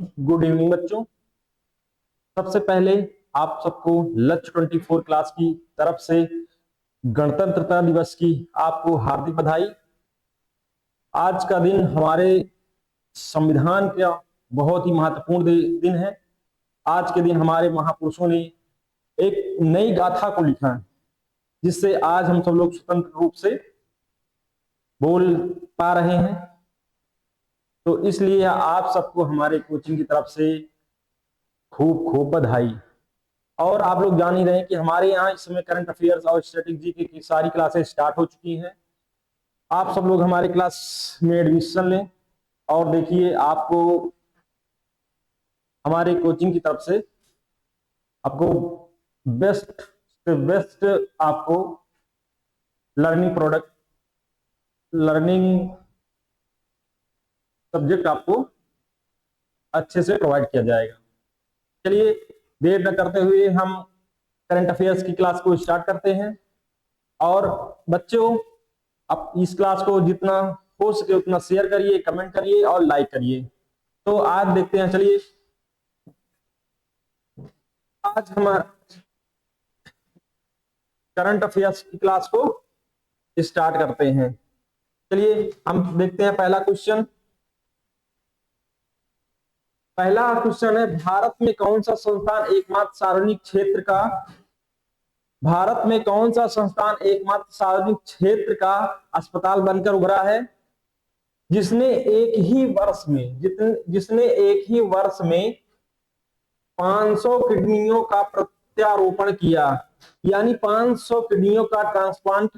Good evening बच्चों। सबसे पहले आप सबको लक्ष्य 24 क्लास की तरफ से गणतंत्रता दिवस की आपको हार्दिक बधाई। आज का दिन हमारे संविधान का बहुत ही महत्वपूर्ण दिन है। आज के दिन हमारे महापुरुषों ने एक नई गाथा को लिखा है, जिससे आज हम सब लोग स्वतंत्र रूप से बोल पा रहे हैं। तो इसलिए आप सबको हमारे कोचिंग की तरफ से खूब खूब बधाई। और आप लोग जान ही रहे हैं कि हमारे यहाँ इस समय करंट अफेयर्स और स्ट्रेटेजी की सारी क्लासेस स्टार्ट हो चुकी हैं। आप सब लोग हमारे क्लास में एडमिशन लें और देखिए, आपको हमारे कोचिंग की तरफ से आपको बेस्ट से बेस्ट आपको लर्निंग सब्जेक्ट आपको अच्छे से प्रोवाइड किया जाएगा। चलिए देर न करते हुए हम करंट अफेयर्स की क्लास को स्टार्ट करते हैं। और बच्चों, आप इस क्लास को जितना हो सके उतना शेयर करिए, कमेंट करिए और लाइक करिए। तो आज देखते हैं, चलिए आज हम करंट अफेयर्स की क्लास को स्टार्ट करते हैं। चलिए हम देखते हैं पहला क्वेश्चन। पहला क्वेश्चन है, भारत में कौन सा संस्थान एकमात्र सार्वजनिक क्षेत्र का अस्पताल बनकर उभरा है, जिसने एक ही वर्ष में 500 किडनियों का प्रत्यारोपण किया। यानी 500 किडनियों का ट्रांसप्लांट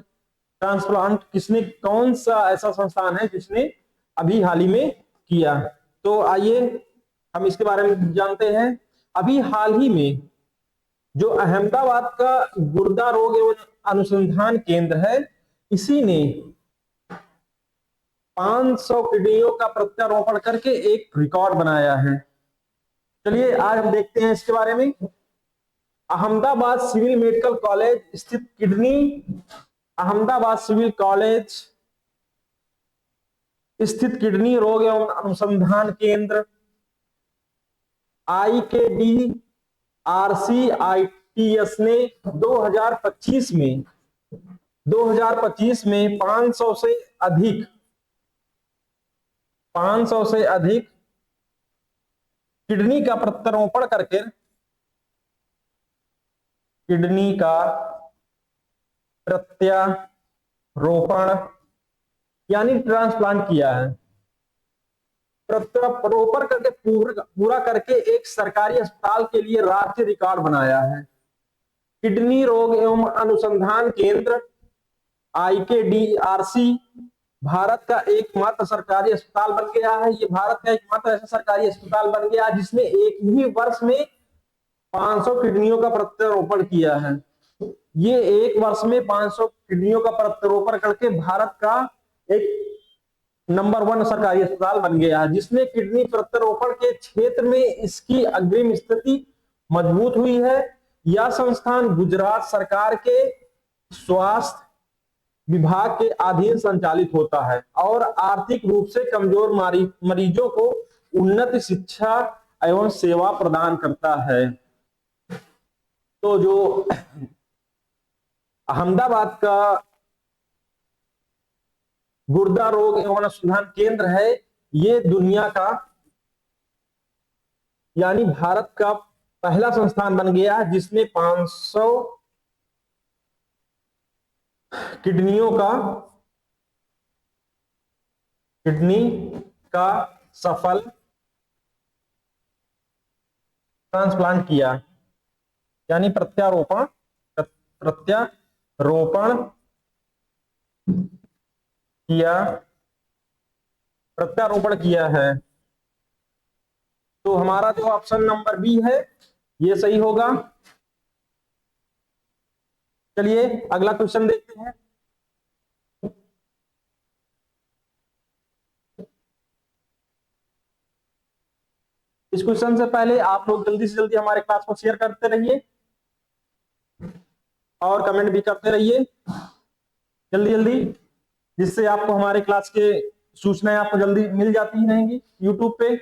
कौन सा ऐसा संस्थान है जिसने अभी हाल ही में किया। तो आइए हम इसके बारे में जानते हैं। अभी हाल ही में जो अहमदाबाद का गुर्दा रोग एवं अनुसंधान केंद्र है, इसी ने 500 किडनियों का प्रत्यारोपण करके एक रिकॉर्ड बनाया है। चलिए आज हम देखते हैं इसके बारे में। अहमदाबाद सिविल मेडिकल कॉलेज स्थित किडनी रोग एवं अनुसंधान केंद्र IKDRCITS ने 2025 में 500 से अधिक किडनी का प्रत्यारोपण करके यानी ट्रांसप्लांट किया है। प्रत्यारोपण करके पूरा करके एक सरकारी अस्पताल के लिए राष्ट्रीय रिकॉर्ड बनाया है। किडनी रोग एवं अनुसंधान केंद्र IKDRC भारत का एकमात्र सरकारी अस्पताल बन गया है। ये भारत का एकमात्र ऐसा सरकारी अस्पताल बन गया जिसने एक ही वर्ष में 500 किडनियों का प्रत्यारोपण किया है। ये एक वर्ष में 500 किडनियों का प्रत्यारोपण करके भारत का एक नंबर 1 सरकारी अस्पताल बन गया है, जिसने किडनी प्रत्यारोपण के क्षेत्र में इसकी अग्रिम स्थिति मजबूत हुई है। यह संस्थान गुजरात सरकार के स्वास्थ्य विभाग के अधीन संचालित होता है और आर्थिक रूप से कमजोर मरीजों को उन्नत शिक्षा एवं सेवा प्रदान करता है। तो जो अहमदाबाद का गुर्दा रोग एवं अनुसंधान केंद्र है, ये दुनिया का यानी भारत का पहला संस्थान बन गया जिसने 500 किडनी का सफल ट्रांसप्लांट किया, यानी प्रत्यारोपण किया है। तो हमारा जो ऑप्शन नंबर बी है ये सही होगा। चलिए अगला क्वेश्चन देखते हैं। इस क्वेश्चन से पहले आप लोग जल्दी से जल्दी हमारे क्लास को शेयर करते रहिए और कमेंट भी करते रहिए जल्दी जल्दी, जिससे आपको हमारे क्लास के सूचनाएं आपको जल्दी मिल जाती रहेंगी यूट्यूब पे।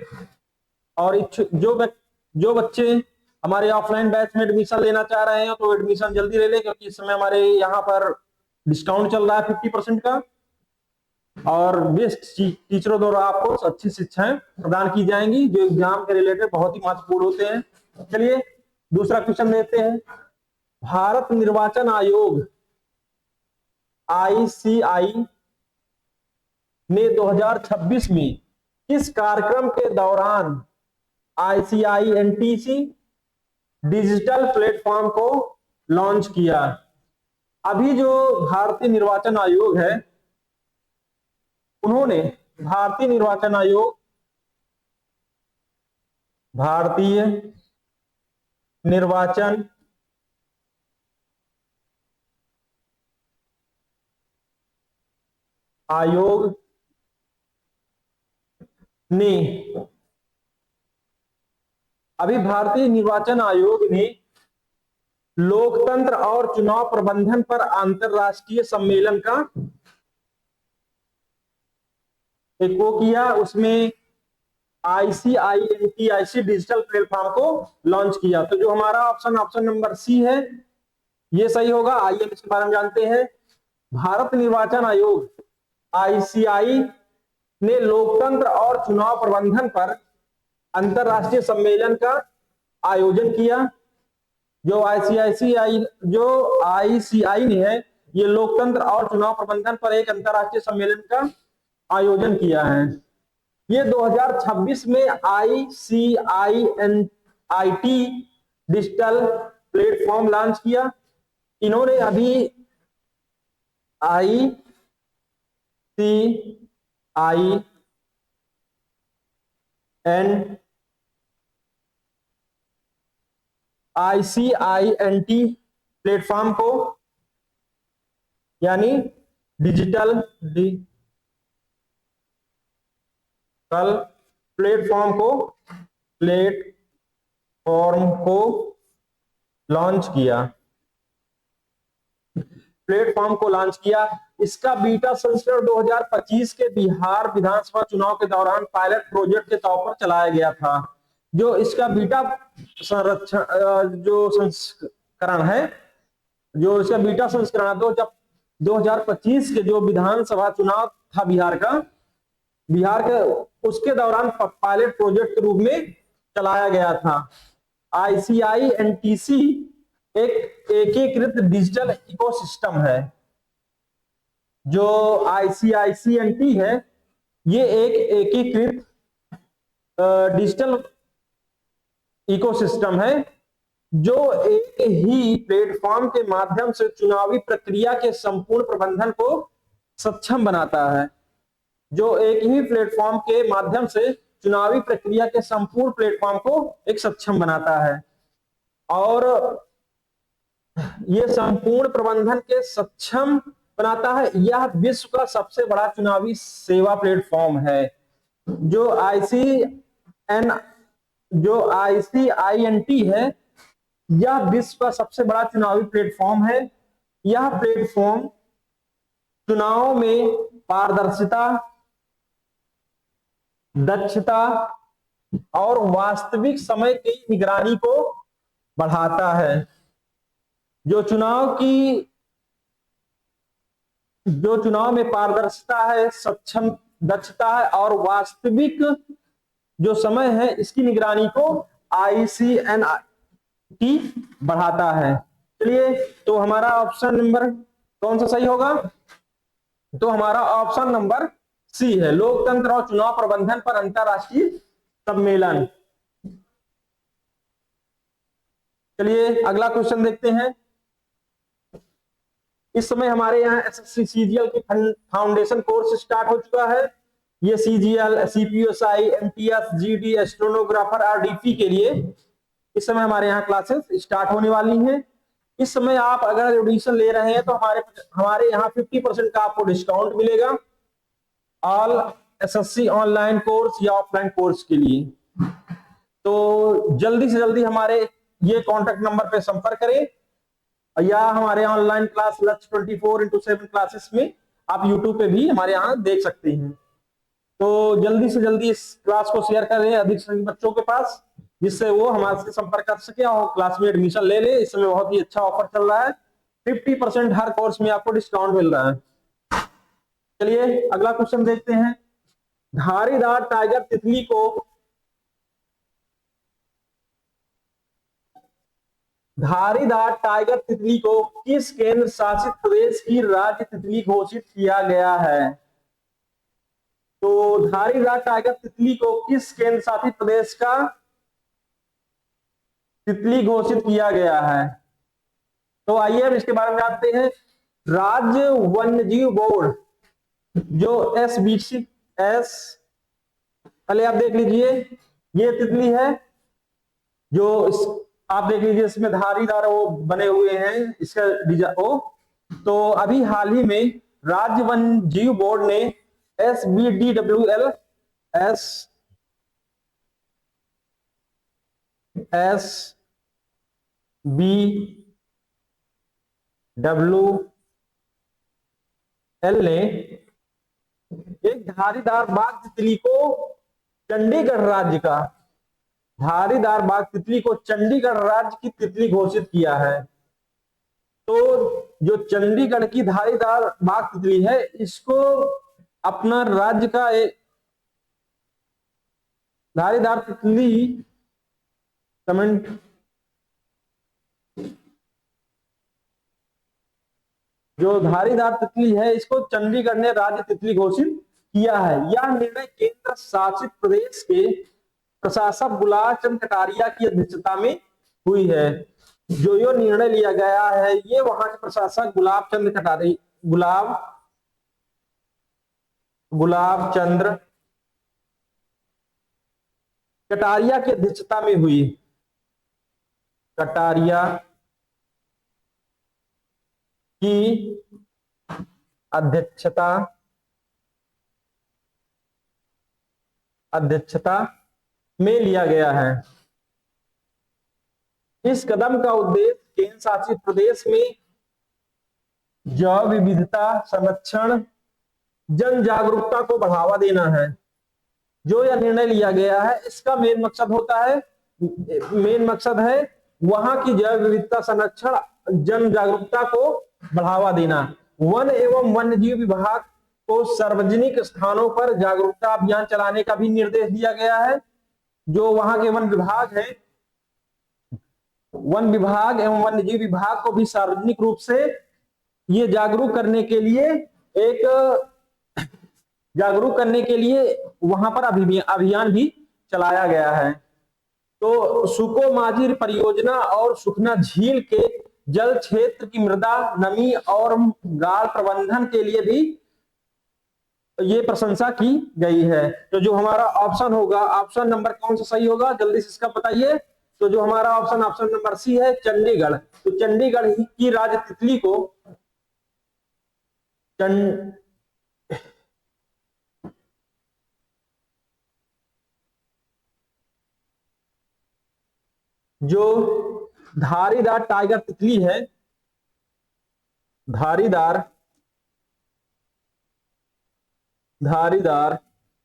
और जो बच्चे हमारे ऑफलाइन बैच में एडमिशन लेना चाह रहे हैं तो एडमिशन जल्दी ले लें, क्योंकि इस समय हमारे यहाँ पर डिस्काउंट चल रहा है 50% का, और बेस्ट टीचरों द्वारा आपको अच्छी शिक्षाएं प्रदान की जाएंगी जो एग्जाम के रिलेटेड बहुत ही महत्वपूर्ण होते हैं। चलिए दूसरा क्वेश्चन देते हैं। भारत निर्वाचन आयोग ICI ने 2026 में किस कार्यक्रम के दौरान ICI-NTC डिजिटल प्लेटफॉर्म को लॉन्च किया? अभी जो भारतीय निर्वाचन आयोग है, उन्होंने भारतीय निर्वाचन आयोग ने भारतीय निर्वाचन आयोग ने लोकतंत्र और चुनाव प्रबंधन पर अंतरराष्ट्रीय सम्मेलन का एक वो किया, उसमें ICI-NTIC डिजिटल प्लेटफॉर्म को लॉन्च किया। तो जो हमारा ऑप्शन नंबर सी है ये सही होगा। आइए इसके बारे में जानते हैं। भारत निर्वाचन आयोग ICI ने लोकतंत्र और चुनाव प्रबंधन पर अंतरराष्ट्रीय सम्मेलन का आयोजन किया। जो ICI ने है, ये लोकतंत्र और चुनाव प्रबंधन पर एक अंतरराष्ट्रीय सम्मेलन का आयोजन किया है। ये 2026 में ICI-NIT डिजिटल प्लेटफॉर्म लॉन्च किया। इन्होंने अभी ICI-NT प्लेटफॉर्म को यानी डिजिटल प्लेटफॉर्म को लॉन्च किया। इसका बीटा संस्करण 2025 के बिहार विधानसभा चुनाव के दौरान पायलट प्रोजेक्ट के तौर पर चलाया गया था। जो इसका बीटा संस्करण है, जो इसका बीटा संस्करण 2025 के जो विधानसभा चुनाव था बिहार के उसके दौरान पायलट प्रोजेक्ट के रूप में चलाया गया था। ICI-NTC एक एकीकृत डिजिटल इकोसिस्टम है। जो ICI-NT है ये एक एकीकृत डिजिटल इकोसिस्टम है जो एक ही प्लेटफॉर्म के माध्यम से चुनावी प्रक्रिया के संपूर्ण प्रबंधन को सक्षम बनाता है। जो एक ही प्लेटफॉर्म के माध्यम से चुनावी प्रक्रिया के संपूर्ण प्लेटफॉर्म को एक सक्षम बनाता है और यह संपूर्ण प्रबंधन के सक्षम बनाता है। यह विश्व का सबसे बड़ा चुनावी सेवा प्लेटफॉर्म है। जो ICI-NT है, यह विश्व का सबसे बड़ा चुनावी प्लेटफॉर्म है। यह प्लेटफॉर्म चुनाव में पारदर्शिता, दक्षता और वास्तविक समय की निगरानी को बढ़ाता है। जो चुनाव में पारदर्शिता है, दक्षता है और वास्तविक जो समय है, इसकी निगरानी को ICI-NT बढ़ाता है। चलिए, तो हमारा ऑप्शन नंबर कौन सा सही होगा? तो हमारा ऑप्शन नंबर सी है, लोकतंत्र और चुनाव प्रबंधन पर अंतरराष्ट्रीय सम्मेलन। चलिए अगला क्वेश्चन देखते हैं। इस समय हमारे यहाँ SSC CGL की फाउंडेशन कोर्स स्टार्ट हो चुका है। ये CGL, CPSI, MTS, GD, एस्ट्रोनोग्राफर और DP के लिए इस समय हमारे यहाँ क्लासेस स्टार्ट होने वाली हैं। इस समय आप अगर एडमिशन ले रहे हैं तो हमारे यहाँ 50% का आपको डिस्काउंट मिलेगा ऑल SSC ऑनलाइन कोर्स या ऑफलाइन कोर्स के लिए। तो जल्दी से जल्दी हमारे ये कॉन्टेक्ट नंबर पे संपर्क करें या हमारे ऑनलाइन क्लास लक्ष्य 24/7 क्लासेस में आप यूट्यूब पे भी हमारे यहाँ देख सकते हैं। तो जल्दी से जल्दी इस क्लास को शेयर करें अधिक से अधिक बच्चों के पास, जिससे वो हमारे से संपर्क कर सके और क्लास में एडमिशन ले ले। इस समय बहुत ही अच्छा ऑफर चल रहा है, 50% हर कोर्स में आपको डिस्काउंट मिल रहा है। चलिए अगला क्वेश्चन देखते हैं। धारीदार टाइगर तितली को किस केंद्र शासित प्रदेश की राज्य तितली घोषित किया गया है? तो धारीदार टाइगर तितली को किस केंद्र शासित प्रदेश का तितली घोषित किया गया है? तो आइए अब इसके बारे में जानते हैं। राज्य वन्यजीव बोर्ड जो SBC पहले आप देख लीजिए, ये तितली है जो आप देख लीजिए इसमें धारीदार वो बने हुए हैं, इसका डिजाइन तो अभी हाल ही में राज्य वन्यजीव बोर्ड ने SBDWL ने एक धारीदार बाघ तितली को चंडीगढ़ राज्य की तितली घोषित किया है। तो जो चंडीगढ़ की धारीदार बाघ तितली है, इसको अपना राज्य का एक धारीदार तितली कमेंट जो धारीदार तितली है, इसको चंडीगढ़ ने राज्य तितली घोषित किया है। यह निर्णय केंद्र शासित प्रदेश के प्रशासक गुलाब चंद कटारिया की अध्यक्षता में हुई है। जो ये निर्णय लिया गया है, ये वहां के प्रशासक गुलाब चंद्र कटारिया की अध्यक्षता में हुई। कटारिया की अध्यक्षता में लिया गया है। इस कदम का उद्देश्य केंद्र शासित प्रदेश में जैव विविधता संरक्षण, जन जागरूकता को बढ़ावा देना है। जो यह निर्णय लिया गया है, इसका मेन मकसद है वहां की जैव विविधता संरक्षण, जन जागरूकता को बढ़ावा देना। वन एवं वन्यजीव विभाग को सार्वजनिक स्थानों पर जागरूकता अभियान चलाने का भी निर्देश दिया गया है। जो वहां के वन विभाग एवं वन्यजीव विभाग को भी सार्वजनिक रूप से ये जागरूक करने के लिए वहां पर अभियान भी चलाया गया है। तो सुको माझी परियोजना और सुखना झील के जल क्षेत्र की मृदा नमी और गाढ़ प्रबंधन के लिए भी ये प्रशंसा की गई है। तो जो हमारा ऑप्शन होगा, ऑप्शन नंबर कौन सा सही होगा, जल्दी से इसका बताइए। तो जो हमारा ऑप्शन नंबर सी है, चंडीगढ़। तो चंडीगढ़ की राज्य तितली को जो धारीदार टाइगर तितली है, धारीदार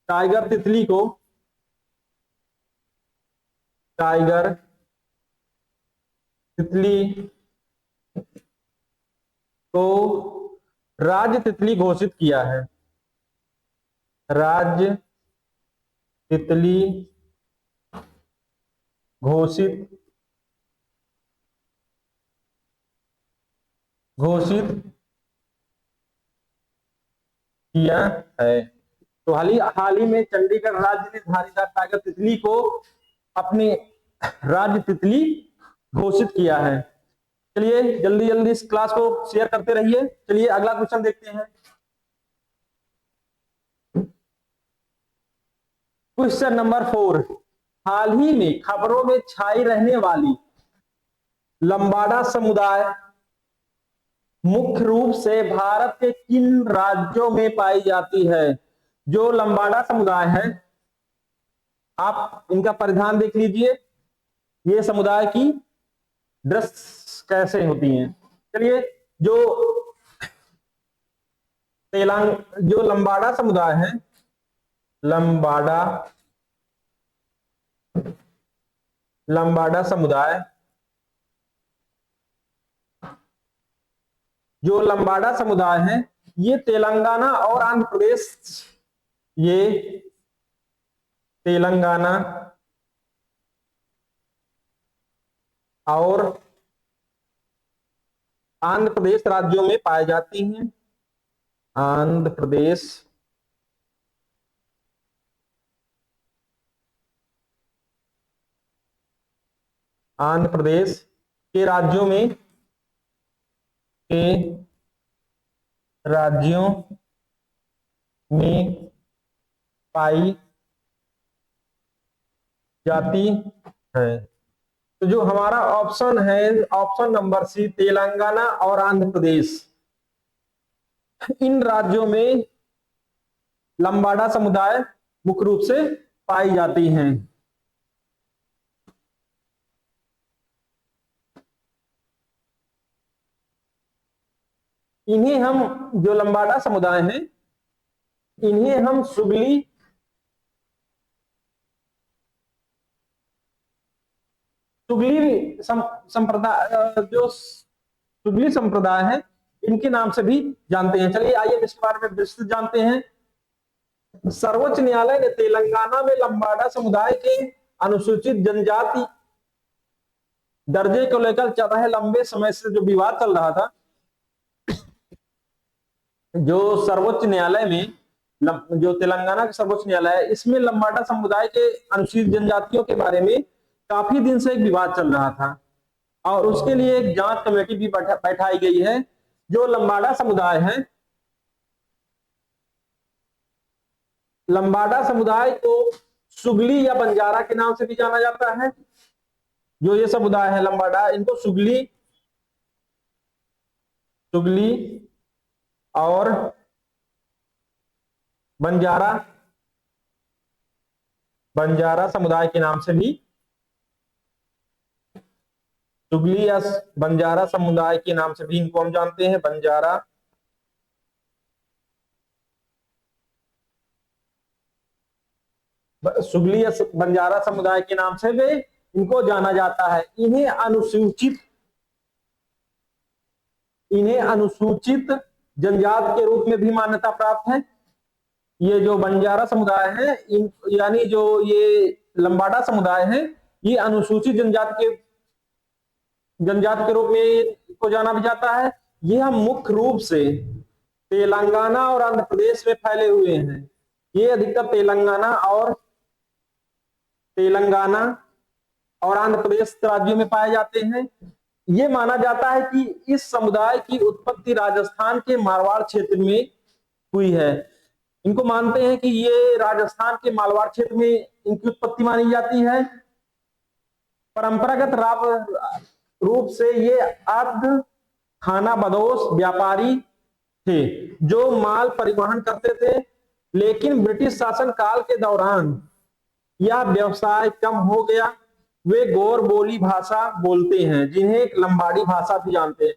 टाइगर तितली को राज्य तितली घोषित किया है। राज्य तितली घोषित किया है। तो हाल ही में चंडीगढ़ राज्य ने धारीदार टाइगर तितली को अपने राज्य तितली घोषित किया है। चलिए जल्दी जल्दी इस क्लास को शेयर करते रहिए। चलिए अगला क्वेश्चन देखते हैं। क्वेश्चन नंबर 4, हाल ही में खबरों में छाई रहने वाली लंबाडा समुदाय मुख्य रूप से भारत के किन राज्यों में पाई जाती है? जो लंबाडा समुदाय है, आप इनका परिधान देख लीजिए, ये समुदाय की ड्रेस कैसे होती हैं। चलिए जो लंबाडा समुदाय है, लंबाडा लंबाडा समुदाय, जो लंबाडा समुदाय है ये तेलंगाना और आंध्र प्रदेश, ये तेलंगाना और आंध्र प्रदेश राज्यों में पाए जाती हैं। आंध्र प्रदेश आंध्र प्रदेश के राज्यों में पाई जाती है। तो जो हमारा ऑप्शन है, ऑप्शन नंबर सी, तेलंगाना और आंध्र प्रदेश, इन राज्यों में लंबाडा समुदाय मुख्य रूप से पाई जाती हैं। इन्हें हम, जो लंबाडा समुदाय हैं, इन्हें हम सुगली संप्रदाय, जो सुगली संप्रदाय है, इनके नाम से भी जानते हैं। चलिए आइए इसके बारे में विस्तृत जानते हैं। सर्वोच्च न्यायालय ने तेलंगाना में लंबाडा समुदाय के अनुसूचित जनजाति दर्जे को लेकर चल रहे लंबे समय से जो विवाद चल रहा था, जो सर्वोच्च न्यायालय में, जो तेलंगाना का सर्वोच्च न्यायालय है, इसमें लंबाडा समुदाय के अनुसूचित जनजातियों के बारे में काफी दिन से एक विवाद चल रहा था और उसके लिए एक जांच कमेटी भी बैठाई गई है। जो लंबाडा समुदाय है, लंबाडा समुदाय को सुगली या बंजारा के नाम से भी जाना जाता है। जो ये समुदाय है लंबाडा, इनको सुगली और बंजारा समुदाय के नाम से भी, सुगली या बंजारा समुदाय के नाम से भी इनको हम जानते हैं। सुगली या बंजारा समुदाय के नाम से भी इनको जाना जाता है। इन्हें अनुसूचित जनजाति के रूप में भी मान्यता प्राप्त है। ये जो बंजारा समुदाय है, यानी जो ये लंबाडा समुदाय है, ये अनुसूचित जनजाति के रूप में इसको जाना भी जाता है। यह मुख्य रूप से तेलंगाना और आंध्र प्रदेश में फैले हुए हैं। ये अधिकतर तेलंगाना और आंध्र प्रदेश राज्यों में पाए जाते हैं। ये माना जाता है कि इस समुदाय की उत्पत्ति राजस्थान के मारवाड़ क्षेत्र में हुई है। इनको मानते हैं कि ये राजस्थान के मारवाड़ क्षेत्र में इनकी उत्पत्ति मानी जाती है। परंपरागत रूप से ये अर्ध खानाबदोश व्यापारी थे जो माल परिवहन करते थे, लेकिन ब्रिटिश शासन काल के दौरान यह व्यवसाय कम हो गया। वे गौर बोली भाषा बोलते हैं, जिन्हें एक लंबाडी भाषा भी जानते हैं।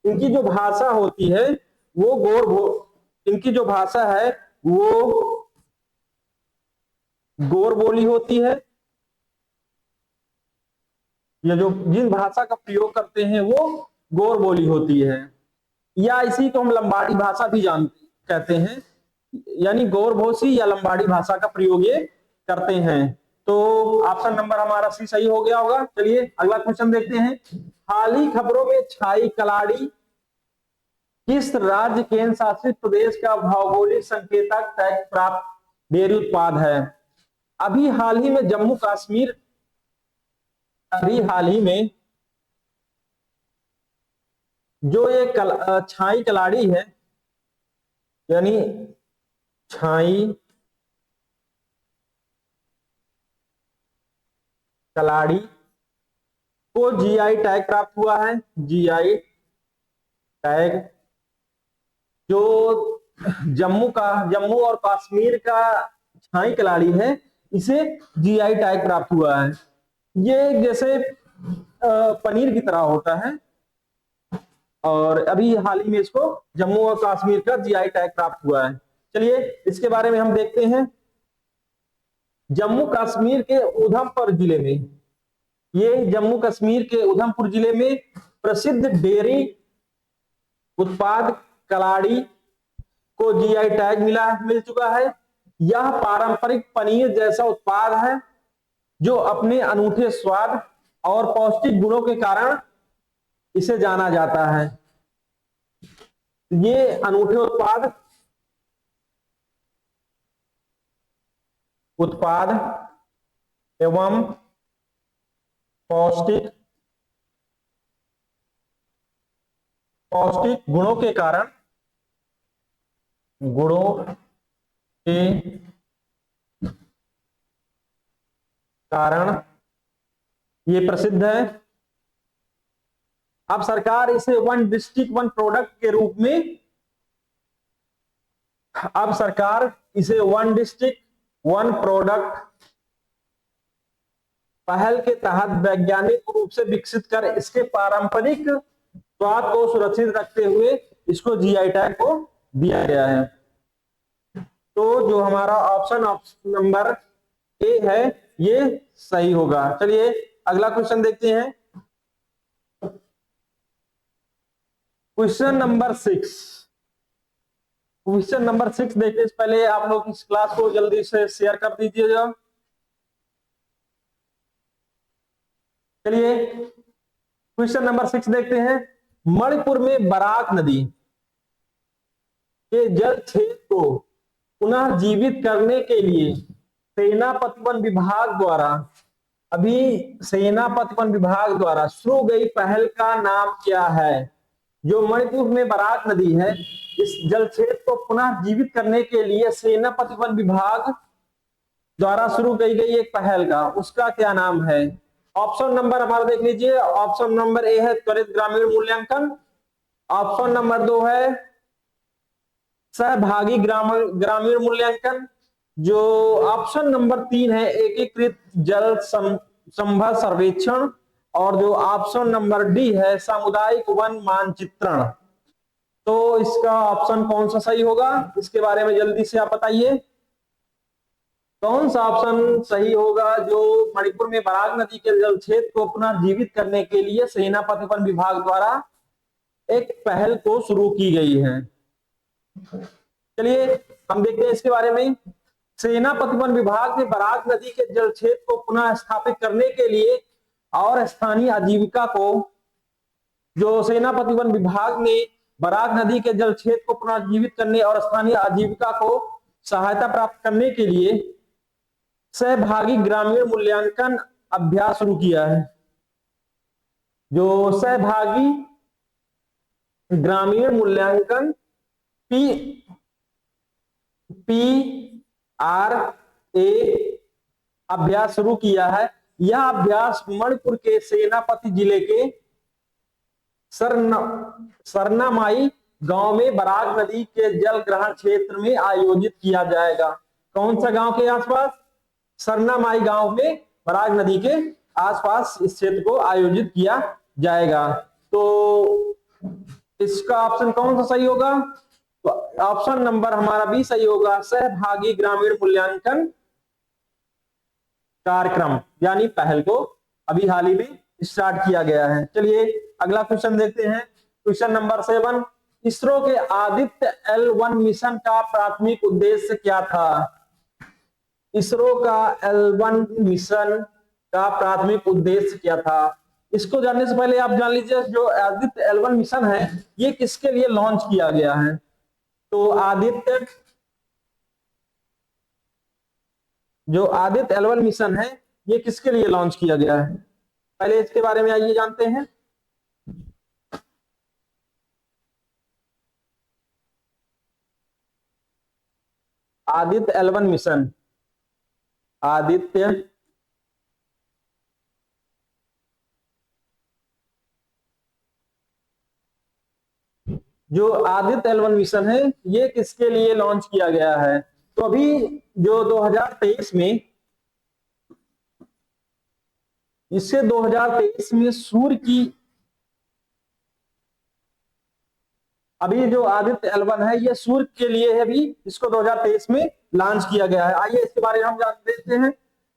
इनकी जो भाषा होती है वो इनकी जो भाषा है वो गौर बोली होती है। या जो जिस भाषा का प्रयोग करते हैं वो गौर बोली होती है, या इसी को हम लंबाडी भाषा भी कहते हैं, यानी गौर भोसी या लंबाडी भाषा का प्रयोग ये करते हैं। तो ऑप्शन नंबर हमारा सी सही हो गया होगा। चलिए अगला क्वेश्चन देखते हैं। हाल ही खबरों में छाई कलाड़ी किस राज्य केंद्र शासित प्रदेश का भौगोलिक संकेतक टैग प्राप्त डेयरी उत्पाद है? अभी हाल ही में जो ये छाई कलाड़ी है, यानी छाई कलाड़ी को जीआई टैग प्राप्त हुआ है। जीआई टैग, जो जम्मू और कश्मीर का छाई कलाड़ी है, इसे जीआई टैग प्राप्त हुआ है। ये जैसे पनीर की तरह होता है और अभी हाल ही में इसको जम्मू और कश्मीर का जीआई टैग प्राप्त हुआ है। चलिए इसके बारे में हम देखते हैं। जम्मू कश्मीर के उधमपुर जिले में, ये जम्मू कश्मीर के उधमपुर जिले में प्रसिद्ध डेयरी उत्पाद कलाड़ी को जीआई टैग मिल चुका है। यह पारंपरिक पनीर जैसा उत्पाद है जो अपने अनूठे स्वाद और पौष्टिक गुणों के कारण इसे जाना जाता है। ये अनूठे उत्पाद एवं पौष्टिक गुणों के कारण ये प्रसिद्ध है। अब सरकार इसे वन डिस्ट्रिक्ट वन प्रोडक्ट के रूप में, अब सरकार इसे वन डिस्ट्रिक्ट वन प्रोडक्ट पहल के तहत वैज्ञानिक रूप से विकसित कर इसके पारंपरिक स्वाद को सुरक्षित रखते हुए इसको जीआई टैग को दिया गया है। तो जो हमारा ऑप्शन नंबर ए है ये सही होगा। चलिए अगला क्वेश्चन देखते हैं। Question number 6। क्वेश्चन नंबर 6 देखने से पहले आप लोग इस क्लास को जल्दी से शेयर कर दीजिएगा। चलिए क्वेश्चन नंबर 6 देखते हैं। मणिपुर में बराक नदी के जल क्षेत्र को पुनः जीवित करने के लिए सेनापति वन विभाग द्वारा शुरू गई पहल का नाम क्या है? जो मणिपुर में बराक नदी है, इस जल क्षेत्र को पुनः जीवित करने के लिए सेनापति वन विभाग द्वारा शुरू की गई एक पहल का, उसका क्या नाम है? ऑप्शन नंबर हमारा देख लीजिए। ऑप्शन नंबर ए है त्वरित ग्रामीण मूल्यांकन, ऑप्शन नंबर 2 है सहभागी ग्रामीण मूल्यांकन, जो ऑप्शन नंबर 3 है एकीकृत जल संभव सर्वेक्षण, और जो ऑप्शन नंबर डी है सामुदायिक वन मानचित्रण। तो इसका ऑप्शन कौन सा सही होगा, इसके बारे में जल्दी से आप बताइए। कौन सा ऑप्शन सही होगा जो मणिपुर में बराक नदी के जल क्षेत्र को पुनः जीवित करने के लिए सेनापति वन विभाग द्वारा एक पहल को शुरू की गई है? चलिए हम देखते हैं इसके बारे में। सेनापति वन विभाग ने बराक नदी के जल क्षेत्र को पुनः स्थापित करने के लिए और स्थानीय आजीविका को, जो सेनापति वन विभाग ने बराक नदी के जल क्षेत्र को पुनः जीवित करने और स्थानीय आजीविका को सहायता प्राप्त करने के लिए सहभागी ग्रामीण मूल्यांकन अभ्यास शुरू किया है। जो सहभागी ग्रामीण मूल्यांकन PRA अभ्यास शुरू किया है। यह अभ्यास मणिपुर के सेनापति जिले के सरनामाई गांव में बराक नदी के जल ग्रहण क्षेत्र में आयोजित किया जाएगा। कौन सा गांव के आसपास? सरनामाई गांव में बराक नदी के आसपास इस क्षेत्र को आयोजित किया जाएगा। तो इसका ऑप्शन कौन सा सही होगा? तो ऑप्शन नंबर हमारा भी सही होगा, सहभागी ग्रामीण मूल्यांकन कार्यक्रम यानी पहल को अभी हाल ही में स्टार्ट किया गया है। चलिए अगला क्वेश्चन देखते हैं। Question number 7। इसरो के आदित्य L1 मिशन का प्राथमिक उद्देश्य क्या था? इसरो का L1 मिशन का प्राथमिक उद्देश्य क्या था? इसको जानने से पहले आप जान लीजिए जो आदित्य L1 मिशन है ये किसके लिए लॉन्च किया गया है। तो जो आदित्य L1 मिशन है ये किसके लिए लॉन्च किया गया है, पहले इसके बारे में आइए जानते हैं। आदित्य L1 मिशन, जो आदित्य L1 मिशन है ये किसके लिए लॉन्च किया गया है? तो अभी जो 2023 में, इससे 2023 में सूर्य की, अभी जो आदित्य L1 है ये सूर्य के लिए है, अभी इसको 2023 में लॉन्च किया गया है। आइए इसके बारे में हम जान लेते हैं।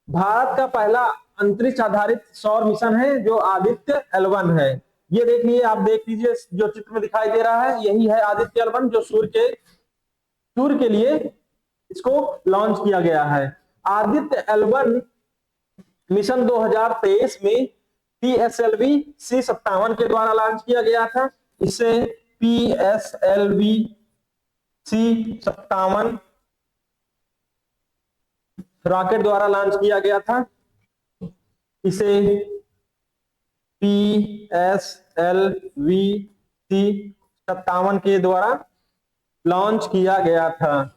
भारत का पहला अंतरिक्ष आधारित सौर मिशन है जो आदित्य L1 है। ये देखिए, आप देख लीजिए जो चित्र में दिखाई दे रहा है, यही है आदित्य L1 जो सूर्य के लिए इसको लॉन्च किया गया है। आदित्य L1 मिशन 2023 में PSLV C57 के द्वारा लॉन्च किया गया था। इसे PSLV C57 रॉकेट द्वारा लॉन्च किया गया था। इसे PSLV C57 के द्वारा लॉन्च किया गया था।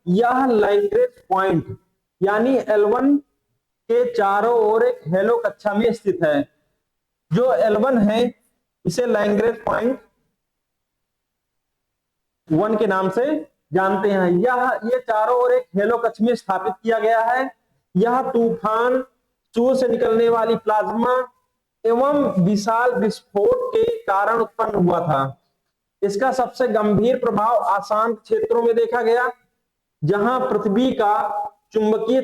यह लैग्रेंज पॉइंट यानी L1 के चारों ओर एक हेलो कक्षा में स्थित है। जो L1 है इसे लैग्रेंज पॉइंट 1 के नाम से जानते हैं। ये चारों ओर एक हेलो कक्ष में स्थापित किया गया है। यह तूफान सूर्य से निकलने वाली प्लाज्मा एवं विशाल विस्फोट के कारण उत्पन्न हुआ था। इसका सबसे गंभीर प्रभाव अशांत क्षेत्रों में देखा गया, जहां पृथ्वी का चुंबकीय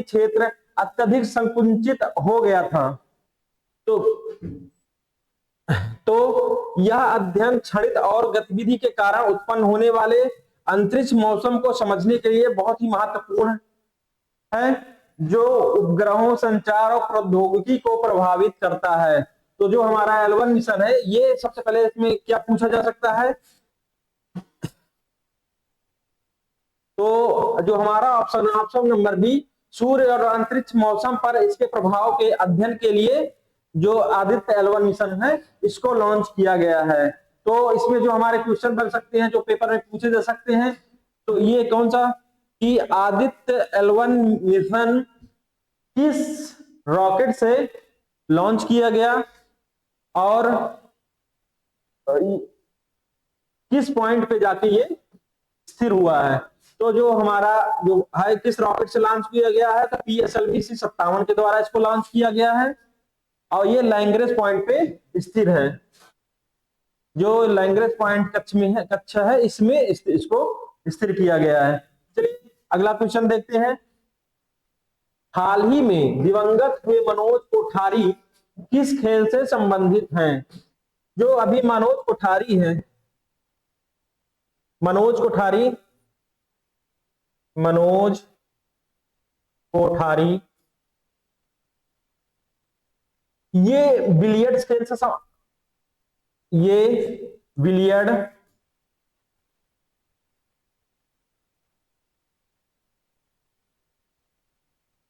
क्षेत्र अत्यधिक संकुचित हो गया था। तो यह अध्ययन क्षणिक और गतिविधि के कारण उत्पन्न होने वाले अंतरिक्ष मौसम को समझने के लिए बहुत ही महत्वपूर्ण है, जो उपग्रहों, संचार और प्रौद्योगिकी को प्रभावित करता है। तो जो हमारा L1 मिशन है, ये सबसे पहले इसमें क्या पूछा जा सकता है, तो जो हमारा ऑप्शन नंबर बी, सूर्य और अंतरिक्ष मौसम पर इसके प्रभाव के अध्ययन के लिए जो आदित्य L1 मिशन है इसको लॉन्च किया गया है। तो इसमें जो हमारे क्वेश्चन बन सकते हैं, जो पेपर में पूछे जा सकते हैं, तो ये कौन सा कि आदित्य L1 मिशन किस रॉकेट से लॉन्च किया गया और किस पॉइंट पे जाके ये स्थिर हुआ है। तो जो हमारा जो है किस रॉकेट से लॉन्च किया गया है, तो PSLV C57 के द्वारा इसको लॉन्च किया गया है और ये लैग्रेंज पॉइंट पे स्थिर है। जो लैग्रेंज पॉइंट कक्षा है इसमें इसको स्थिर किया गया है। चलिए अगला क्वेश्चन देखते हैं। हाल ही में दिवंगत हुए मनोज कोठारी किस खेल से संबंधित हैं? जो अभी मनोज कोठारी ये बिलियर्ड्स खेल से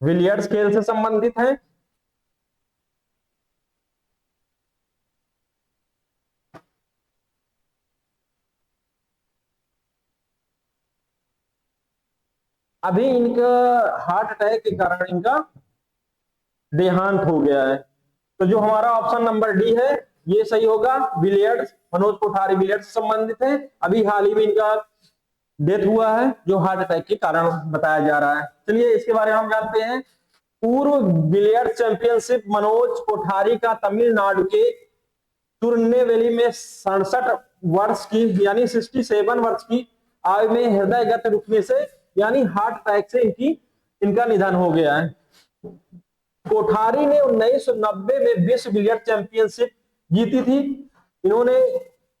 बिलियर्ड्स खेल से संबंधित है। अभी इनका हार्ट अटैक के कारण इनका देहांत हो गया है। तो जो हमारा ऑप्शन नंबर डी है ये सही होगा। बिलियर्ड्स, मनोज कोठारी बिलियर्ड्स से संबंधित है। अभी हाल ही में इनका डेथ हुआ है जो हार्ट अटैक के कारण बताया जा रहा है। चलिए इसके बारे में हम जानते हैं। पूर्व बिलियर्ड चैंपियनशिप मनोज कोठारी का तमिलनाडु के तिरुनेलवेली में 67 वर्ष की यानी 67 वर्ष की आयु में हृदय गति रुकने से यानी हार्ट अटैक से इनका निधन हो गया है। कोठारी ने 1990 में विश्व बिलियर्ड चैंपियनशिप जीती थी। इन्होंने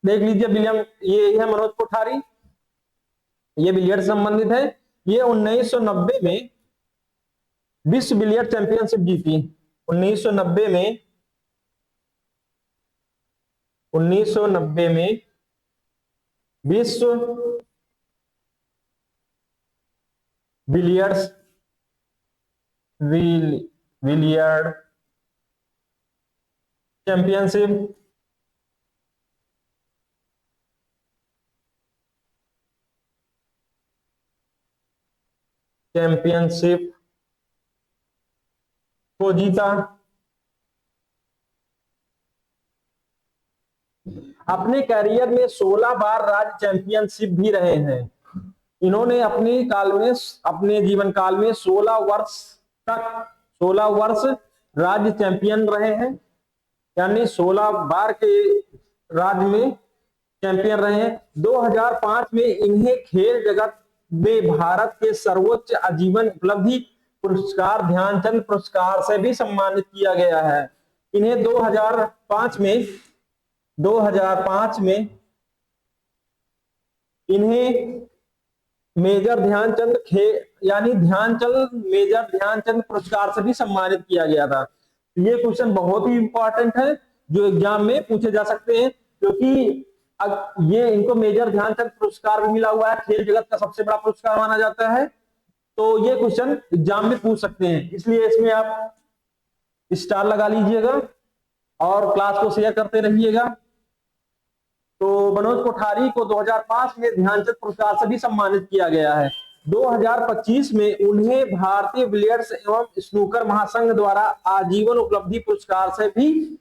देख लीजिए विलियम, ये है मनोज कोठारी, ये बिलियर्ड से संबंधित है। ये 1990 में विश्व बिलियर्ड चैंपियनशिप जीती। 1990 में विश्व बिलियर्ड चैंपियनशिप को जीता। अपने कैरियर में 16 बार राज्य चैंपियनशिप भी रहे हैं। इन्होंने अपने जीवन काल में 16 वर्ष राज्य चैंपियन रहे हैं, यानी 16 बार के राज्य में चैंपियन रहे हैं। 2005 में इन्हें खेल जगत में भारत के सर्वोच्च आजीवन उपलब्धि पुरस्कार ध्यानचंद पुरस्कार से भी सम्मानित किया गया है। इन्हें 2005 में इन्हें मेजर ध्यानचंद यानी ध्यानचंद मेजर ध्यानचंद पुरस्कार से भी सम्मानित किया गया था। ये क्वेश्चन बहुत ही इंपॉर्टेंट है जो एग्जाम में पूछे जा सकते हैं, क्योंकि ये इनको मेजर ध्यानचंद पुरस्कार भी मिला हुआ है, खेल जगत का सबसे बड़ा पुरस्कार माना जाता है। तो ये क्वेश्चन एग्जाम में पूछ सकते हैं, इसलिए इसमें आप स्टार लगा लीजिएगा और क्लास को शेयर करते रहिएगा। तो मनोज कोठारी को 2005 में ध्यानचंद पुरस्कार से भी सम्मानित किया गया है। 2025 में उन्हें भारतीय बिलियर्ड्स एवं स्नूकर महासंघ द्वारा आजीवन उपलब्धि पुरस्कार से भी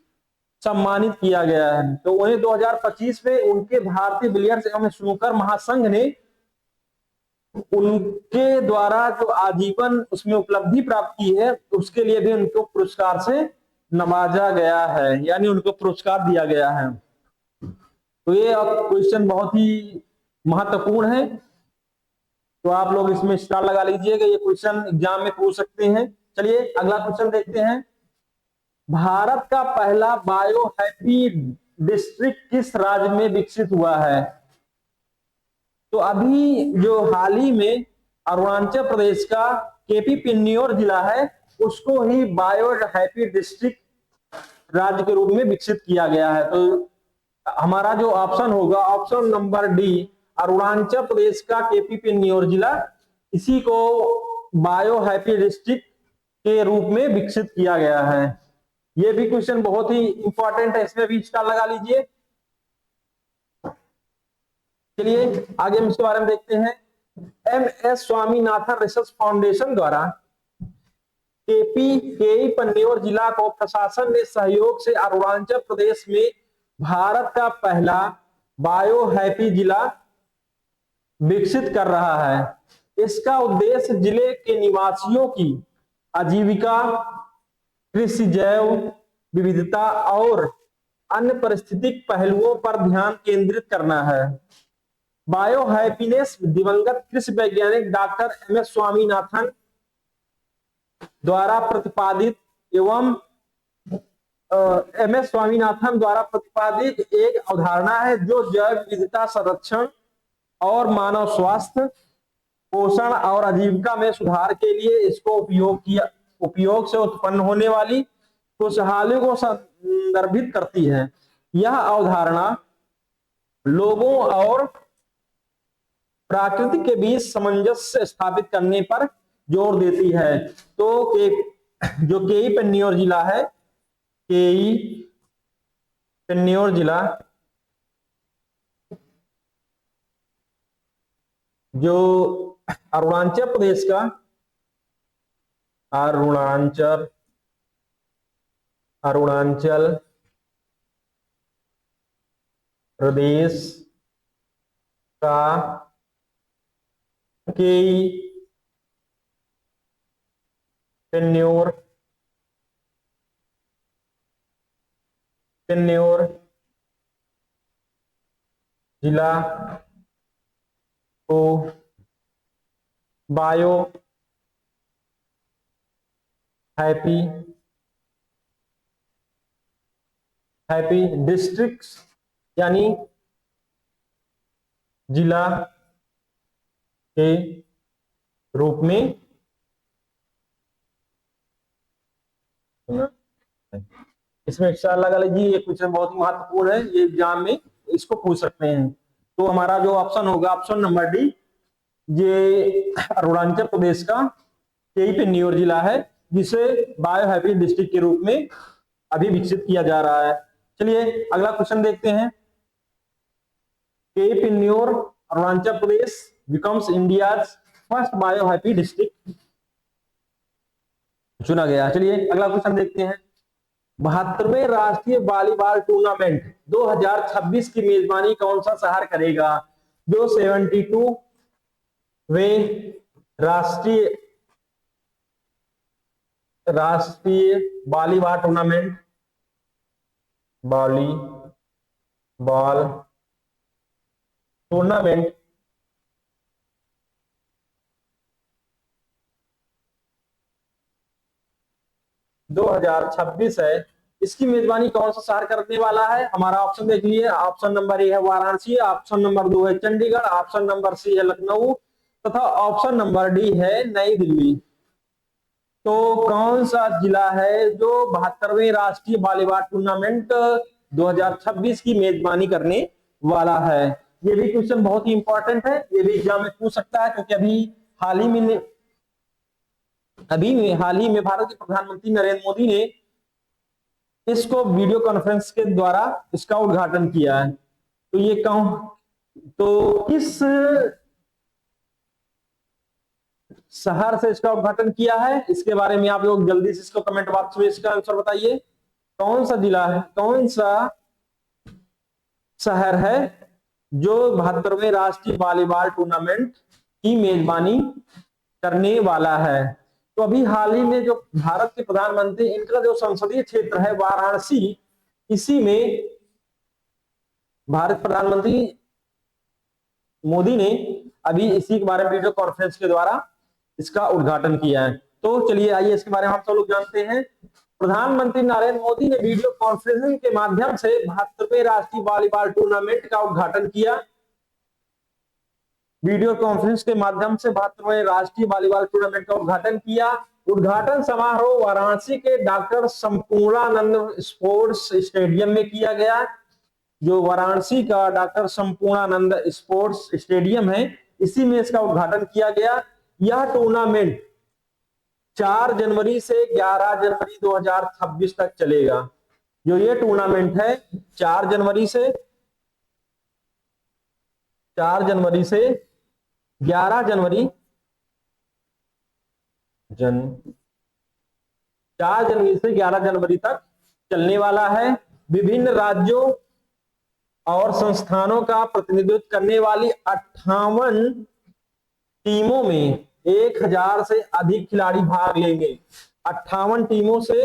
सम्मानित किया गया है। तो उन्हें 2025 में उनके भारतीय बिलियर्ड्स एवं स्नूकर महासंघ ने उनके द्वारा जो आजीवन उसमें उपलब्धि प्राप्त की है उसके लिए भी उनको पुरस्कार से नवाजा गया है, यानी उनको पुरस्कार दिया गया है। तो ये क्वेश्चन बहुत ही महत्वपूर्ण है, तो आप लोग इसमें स्टार लगा लीजिएगा, ये क्वेश्चन एग्जाम में पूछ सकते हैं। चलिए अगला क्वेश्चन देखते हैं। भारत का पहला बायो हैप्पी डिस्ट्रिक्ट किस राज्य में विकसित हुआ है? तो अभी जो हाल ही में अरुणाचल प्रदेश का केपी पिन्नियोर जिला है उसको ही बायो हैप्पी डिस्ट्रिक्ट राज्य के रूप में विकसित किया गया है। तो हमारा जो ऑप्शन होगा option number D, Arunachal Pradesh का केपी पिन्नियोर जिला, इसी को बायो हैप्पी डिस्ट्रिक्ट के रूप में विकसित किया गया है। ये भी क्वेश्चन बहुत ही इंपॉर्टेंट है, इसमें भी स्टार लगा लीजिए। चलिए आगे हम इसके बारे में देखते हैं। MS स्वामीनाथन रिसर्च फाउंडेशन द्वारा केई पन्नियोर जिला को प्रशासन ने सहयोग से अरुणाचल प्रदेश में भारत का पहला बायो हैप्पी जिला विकसित कर रहा है। इसका उद्देश्य जिले के निवासियों की आजीविका, कृषि, जैव विविधता और अन्य पारिस्थितिक पहलुओं पर ध्यान केंद्रित करना है। बायो हैप्पीनेस दिवंगत कृषि वैज्ञानिक डॉक्टर MS स्वामीनाथन द्वारा प्रतिपादित एक अवधारणा है जो जैव विविधता संरक्षण और मानव स्वास्थ्य, पोषण और आजीविका में सुधार के लिए इसको उपयोग से उत्पन्न होने वाली खुशहाली को संदर्भित करती है। यह अवधारणा लोगों और प्रकृति के बीच सामंजस्य स्थापित करने पर जोर देती है। तो जो केई पन्नियोर जिला है, केई पन्नियोर जिला जो अरुणाचल प्रदेश का अरुणाचल प्रदेश का केई पन्नियोर जिला को बायो हैप्पी डिस्ट्रिक्ट्स यानी जिला के रूप में इसमें स्टार लगा लीजिए। ये क्वेश्चन बहुत ही महत्वपूर्ण है, ये एग्जाम में इसको पूछ सकते हैं। तो हमारा जो ऑप्शन होगा ऑप्शन नंबर डी, ये अरुणाचल प्रदेश का केई पन्नियोर जिला है जिसे बायो हैप्पी डिस्ट्रिक्ट के रूप में अभी विकसित किया जा रहा है। चलिए अगला क्वेश्चन देखते हैं। Kei Panyor Arunachal Pradesh becomes India's first bio happy district चुना गया। चलिए अगला क्वेश्चन देखते हैं। 72वें राष्ट्रीय वॉलीबॉल टूर्नामेंट 2026 की मेजबानी कौन सा शहर करेगा? जो 72वें राष्ट्रीय वॉलीबॉल टूर्नामेंट टूर्नामेंट 2026 है, इसकी मेजबानी कौन सा शहर करने वाला है? हमारा ऑप्शन देख लीजिए। ऑप्शन नंबर ए है वाराणसी, ऑप्शन नंबर 2 है चंडीगढ़, ऑप्शन नंबर सी है लखनऊ तथा ऑप्शन नंबर डी है नई दिल्ली। तो कौन सा जिला है जो 72वें राष्ट्रीय वॉलीबॉल टूर्नामेंट 2026 की मेजबानी करने वाला है? ये भी क्वेश्चन बहुत ही इंपॉर्टेंट है, ये भी एग्जाम में पूछ सकता है, क्योंकि हाल ही में भारत के प्रधानमंत्री नरेंद्र मोदी ने इसको वीडियो कॉन्फ्रेंस के द्वारा इसका उद्घाटन किया है। तो ये किस शहर से इसका उद्घाटन किया है, इसके बारे में आप लोग जल्दी से इसको कमेंट बॉक्स में इसका आंसर बताइए। कौन सा जिला है, कौन सा शहर है जो 72वें राष्ट्रीय वॉलीबॉल टूर्नामेंट की मेजबानी करने वाला है? तो अभी हाल ही में जो भारत के प्रधानमंत्री, इनका जो संसदीय क्षेत्र है वाराणसी, इसी में भारत प्रधानमंत्री मोदी ने अभी इसी के बारे में वीडियो कॉन्फ्रेंस के द्वारा इसका उद्घाटन किया है। तो चलिए आइए इसके बारे में हम सब लोग जानते हैं। प्रधानमंत्री नरेंद्र मोदी ने वीडियो कॉन्फ्रेंसिंग के माध्यम से 72वें राष्ट्रीय वॉलीबॉल टूर्नामेंट का उद्घाटन किया। वीडियो कॉन्फ्रेंस के माध्यम से 72वें राष्ट्रीय वॉलीबॉल टूर्नामेंट का उद्घाटन किया। उद्घाटन समारोह वाराणसी के डॉक्टर संपूर्णानंद स्पोर्ट्स स्टेडियम में किया गया। जो वाराणसी का डॉक्टर संपूर्णानंद स्पोर्ट्स स्टेडियम है, इसी में इसका उद्घाटन किया गया। यह टूर्नामेंट 4 जनवरी से 11 जनवरी 2026 तक चलेगा। जो ये टूर्नामेंट है 4 जनवरी से 11 जनवरी से 11 जनवरी तक चलने वाला है। विभिन्न राज्यों और संस्थानों का प्रतिनिधित्व करने वाली 58 टीमों में 1000 से अधिक खिलाड़ी भाग लेंगे। 58 टीमों से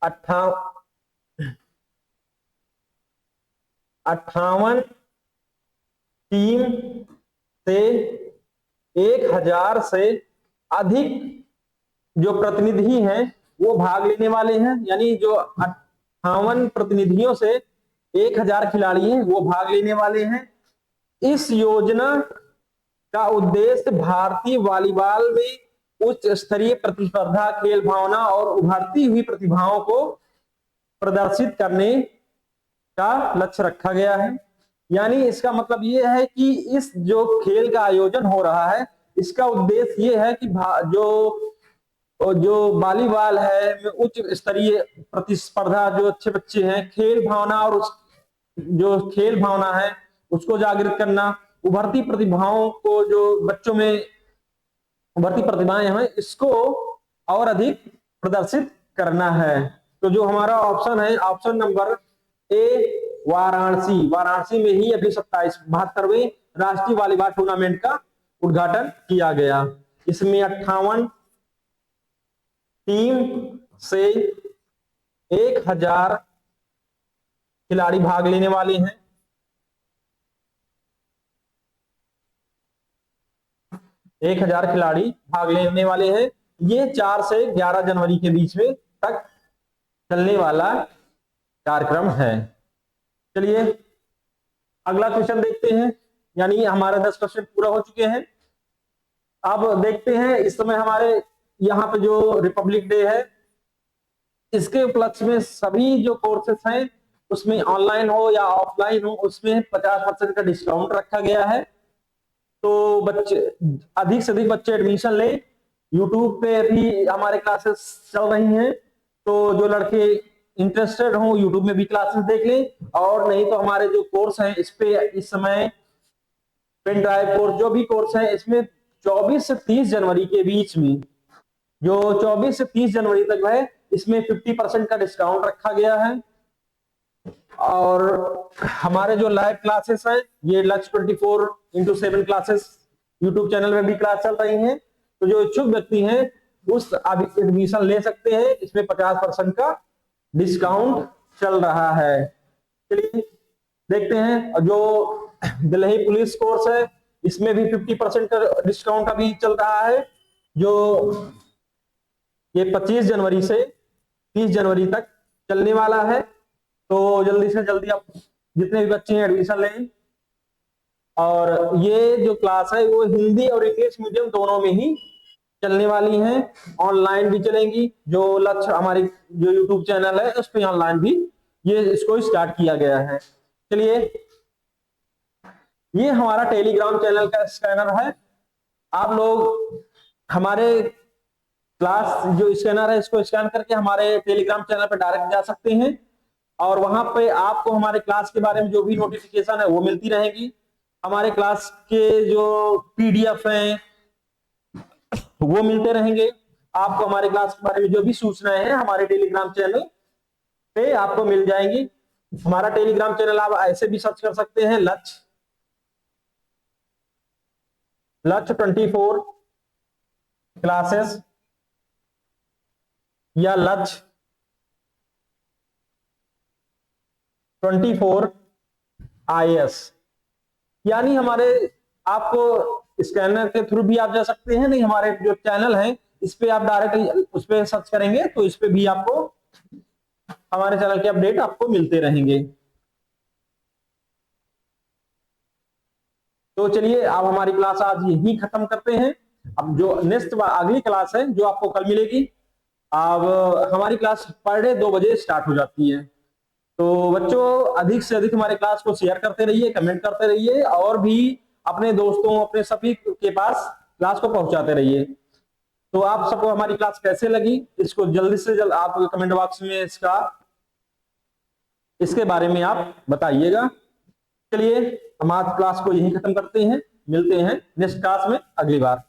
58 टीम से 1000 से अधिक जो प्रतिनिधि हैं वो भाग लेने वाले हैं। यानी जो 58 प्रतिनिधियों से 1000 खिलाड़ी हैं वो भाग लेने वाले हैं। इस योजना का उद्देश्य भारतीय वॉलीबॉल में उच्च स्तरीय प्रतिस्पर्धा, खेल भावना और उभरती हुई प्रतिभाओं को प्रदर्शित करने का लक्ष्य रखा गया है। यानी इसका मतलब ये है कि इस जो खेल का आयोजन हो रहा है, इसका उद्देश्य ये है कि जो वॉलीबॉल है उच्च स्तरीय प्रतिस्पर्धा, जो अच्छे बच्चे हैं, खेल भावना और जो खेल भावना है उसको जागृत करना, उभरती प्रतिभाओं को, जो बच्चों में उभरती प्रतिभाएं हैं, इसको और अधिक प्रदर्शित करना है। तो जो हमारा ऑप्शन है, ऑप्शन नंबर ए वाराणसी में ही अभी 72वें राष्ट्रीय वॉलीबॉल टूर्नामेंट का उद्घाटन किया गया। इसमें 58 टीम से 1000 खिलाड़ी भाग लेने वाले हैं। 1000 खिलाड़ी भाग लेने वाले हैं। ये 4 से 11 जनवरी के बीच में तक चलने वाला कार्यक्रम है। चलिए अगला क्वेश्चन देखते हैं। यानी हमारे 10 क्वेश्चन पूरा हो चुके हैं। अब देखते हैं, इस समय हमारे यहाँ पे जो रिपब्लिक डे है, इसके उपलक्ष्य में सभी जो कोर्सेस हैं उसमें ऑनलाइन हो या ऑफलाइन हो, उसमें 50% का डिस्काउंट रखा गया है। तो बच्चे अधिक से अधिक बच्चे एडमिशन ले। यूट्यूब पे भी हमारे क्लासेस चल रही हैं, तो जो लड़के इंटरेस्टेड हो यूट्यूब में भी क्लासेस देख लें, और नहीं तो हमारे जो कोर्स हैं इस पे इस समय पेन ड्राइव कोर्स, जो भी कोर्स है इसमें 24 से 30 जनवरी के बीच में, जो 24 से 30 जनवरी तक है, इसमें 50% का डिस्काउंट रखा गया है। और हमारे जो लाइव क्लासेस हैं, ये लक्ष्य 24x7 क्लासेस यूट्यूब चैनल में भी क्लास चल रही हैं। तो जो इच्छुक व्यक्ति हैं उस एडमिशन ले सकते हैं। इसमें 50% का डिस्काउंट चल रहा है। चलिए देखते हैं जो दिल्ली पुलिस कोर्स है, इसमें भी 50% का डिस्काउंट अभी चल रहा है, जो ये 25 जनवरी से 30 जनवरी तक चलने वाला है। तो जल्दी से जल्दी आप जितने भी बच्चे हैं एडमिशन लें। और ये जो क्लास है वो हिंदी और इंग्लिश मीडियम दोनों में ही चलने वाली हैं, ऑनलाइन भी चलेंगी। जो लक्ष्य हमारी जो यूट्यूब चैनल है उस पर ऑनलाइन भी ये इसको स्टार्ट किया गया है। चलिए, ये हमारा टेलीग्राम चैनल का स्कैनर है। आप लोग हमारे क्लास जो स्कैनर है इसको स्कैन करके हमारे टेलीग्राम चैनल पर डायरेक्ट जा सकते हैं, और वहां पे आपको हमारे क्लास के बारे में जो भी नोटिफिकेशन है वो मिलती रहेगी। हमारे क्लास के जो पीडीएफ हैं वो मिलते रहेंगे। आपको हमारे क्लास के बारे में जो भी सूचनाएं हैं हमारे टेलीग्राम चैनल पे आपको मिल जाएंगी। हमारा टेलीग्राम चैनल आप ऐसे भी सर्च कर सकते हैं, लक्ष्य 24 क्लासेस या लक्ष्य 24 IAS, यानी हमारे आपको स्कैनर के थ्रू भी आप जा सकते हैं, नहीं हमारे जो चैनल है इस पे आप डायरेक्ट उस पे सर्च करेंगे तो इस पे भी आपको हमारे चैनल के अपडेट आपको मिलते रहेंगे। तो चलिए, आप हमारी क्लास आज यही खत्म करते हैं। अब जो नेक्स्ट अगली क्लास है जो आपको कल मिलेगी, अब हमारी क्लास पर डे 2 बजे स्टार्ट हो जाती है। तो बच्चों, अधिक से अधिक हमारे क्लास को शेयर करते रहिए, कमेंट करते रहिए, और भी अपने दोस्तों अपने सभी के पास क्लास को पहुंचाते रहिए। तो आप सबको हमारी क्लास कैसे लगी इसको जल्दी से जल्द आप कमेंट बॉक्स में इसके बारे में आप बताइएगा। चलिए, हम आज क्लास को यही खत्म करते हैं, मिलते हैं नेक्स्ट क्लास में अगली बार।